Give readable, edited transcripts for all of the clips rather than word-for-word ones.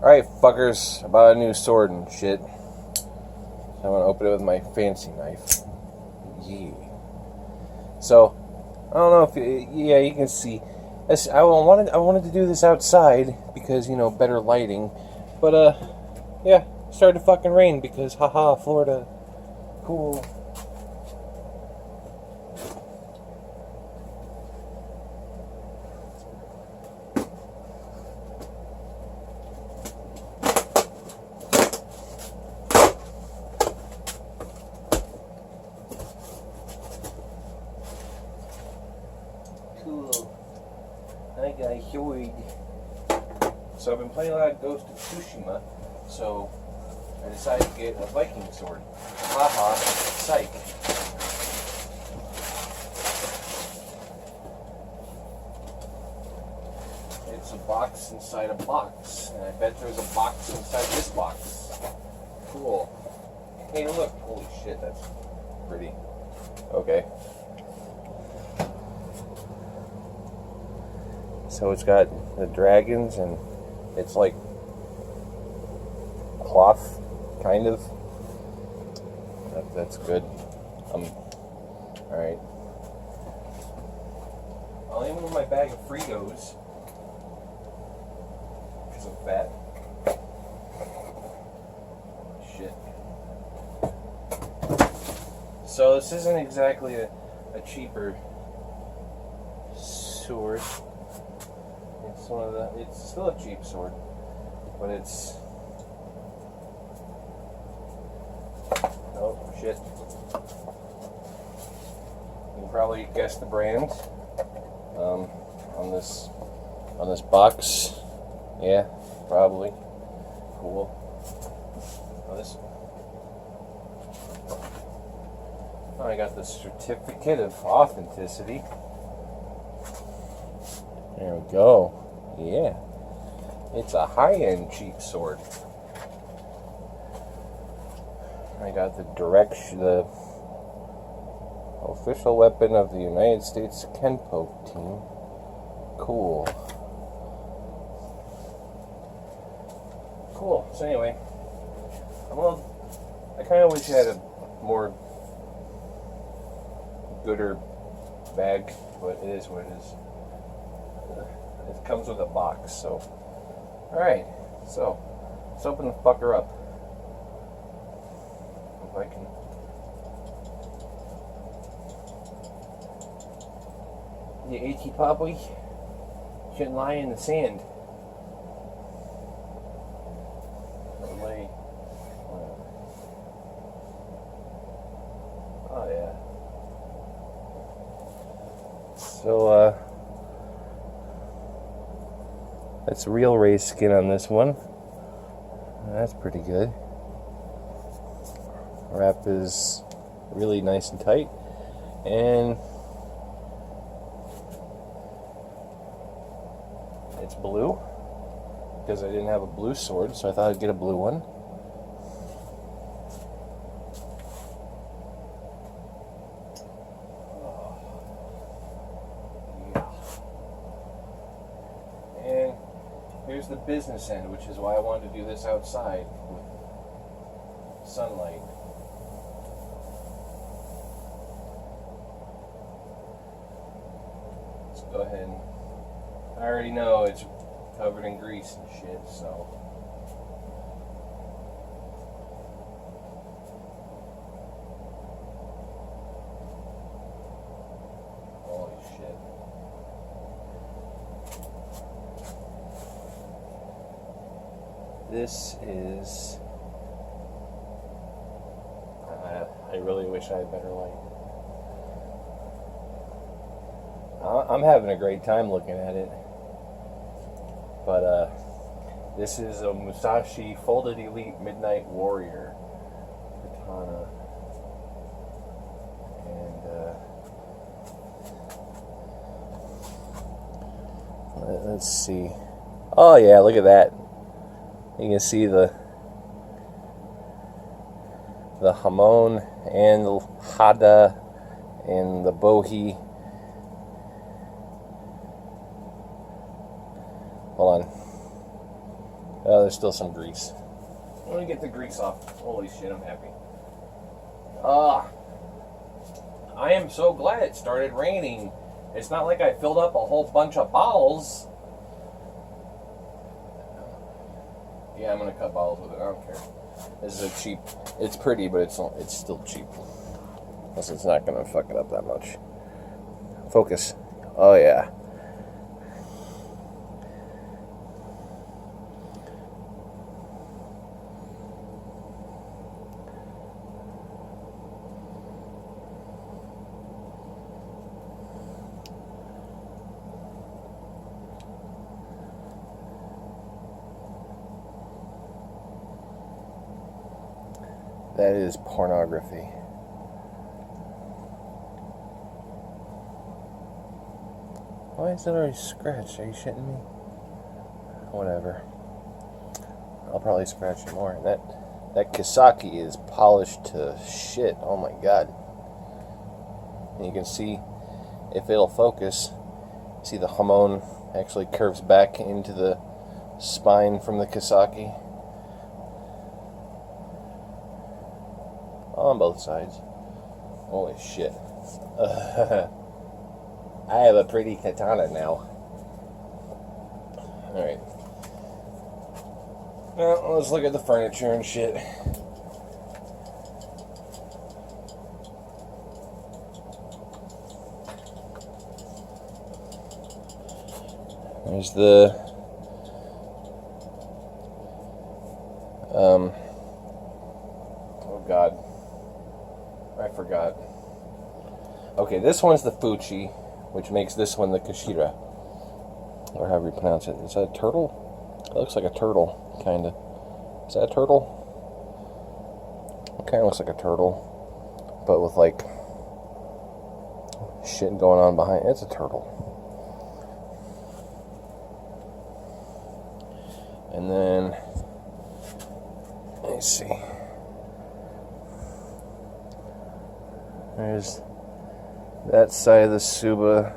Alright, fuckers, I bought a new sword and shit. I'm gonna open it with my fancy knife. Yeah. So, I don't know if you can see. I wanted to do this outside because, better lighting. But, yeah, it started to fucking rain because, haha, Florida. Cool. Cool. I got enjoyed. So I've been playing a lot of Ghost of Tsushima, so I decided to get a Viking sword. Haha, psych. It's a box inside a box, and I bet there's a box inside this box. Cool. Hey, look. Holy shit, that's pretty. Okay. So it's got the dragons, and it's like cloth, kind of. That's good. Alright. I'll aim with my bag of Fritos, because I'm fat. Shit. So this isn't exactly a cheaper sword. It's still a cheap sword, but it's, oh shit. You can probably guess the brand on this box. Yeah, probably. Cool. I got the certificate of authenticity. There we go. Yeah. It's a high-end cheap sword. I got the official weapon of the United States Kenpo team. Cool. Cool. So anyway, I kind of wish I had a more gooder bag, but it is what it is. It comes with a box, so. Alright, so let's open the fucker up. If I can. You itchy puppy shouldn't lie in the sand. Oh yeah. So, that's real race skin on this one. That's pretty good. Wrap is really nice and tight. And it's blue, because I didn't have a blue sword, so I thought I'd get a blue one. And here's the business end, which is why I wanted to do this outside with sunlight. Let's go ahead and, I already know it's covered in grease and shit, so. Holy shit. This is, I really wish I had better light. I'm having a great time looking at it. But this is a Musashi Folded Elite Midnight Warrior katana. And let's see. Oh yeah, look at that. You can see the hamon and the hada and the bohi. Hold on. Oh, there's still some grease. Let me get the grease off. Holy shit, I'm happy. I am so glad it started raining. It's not like I filled up a whole bunch of bottles. Yeah, I'm gonna cut bottles with it. I don't care. This is a cheap. It's pretty, but it's still cheap. Plus, it's not gonna fuck it up that much. Focus. Oh yeah. That is pornography. Why is it already scratched? Are you shitting me? Whatever. I'll probably scratch it more. That Kisaki is polished to shit. Oh my god. And you can see, if it'll focus, see the hamon actually curves back into the spine from the Kisaki. On both sides. Holy shit. I have a pretty katana now. Alright. Well, let's look at the furniture and shit. There's the oh god, I forgot. Okay, this one's the Fuchi, which makes this one the Kashira, or however you pronounce it. Is that a turtle? It looks like a turtle, kinda. Is that a turtle? It kinda looks like a turtle, but with like shit going on behind. It's a turtle. And then, let me see. There's that side of the Suba.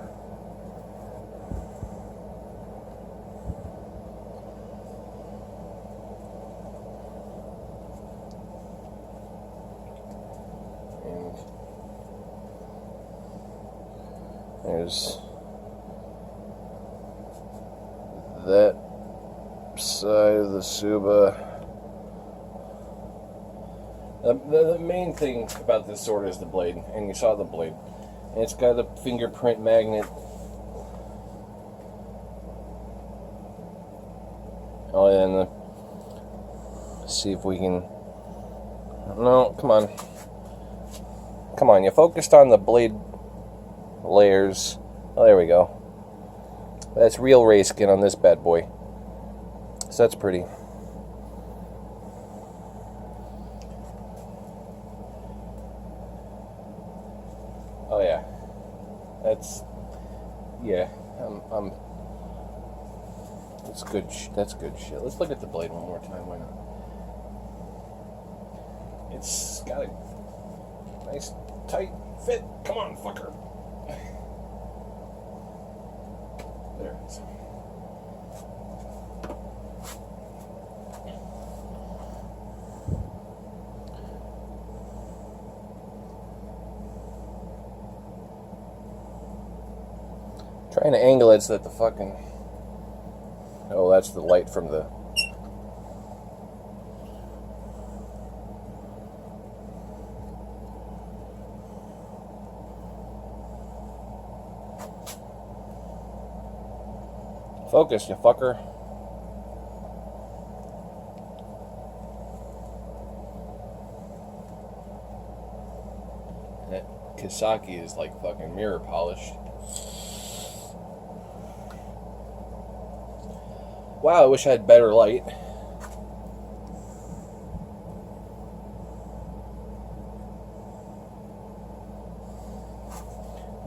And there's that side of the Suba. The main thing about this sword is the blade, and you saw the blade. And it's got a fingerprint magnet. Oh, yeah, and let's see if we can. No, come on. Come on, you focused on the blade layers. Oh, there we go. That's real ray skin on this bad boy. So that's pretty. Oh yeah, that's good. That's good shit. Let's look at the blade one more time. Why not? It's got a nice tight fit. Come on, fucker. There it is. Trying to angle it so that the fucking... Oh, that's the light from the... Focus, you fucker. That Kisaki is like fucking mirror polished. Wow, I wish I had better light.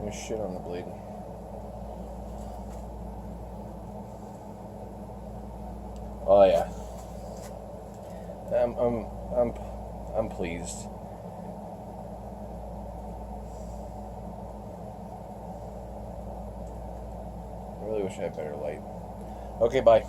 There's shit on the blade. Oh yeah. I'm pleased. I really wish I had better light. Okay, bye.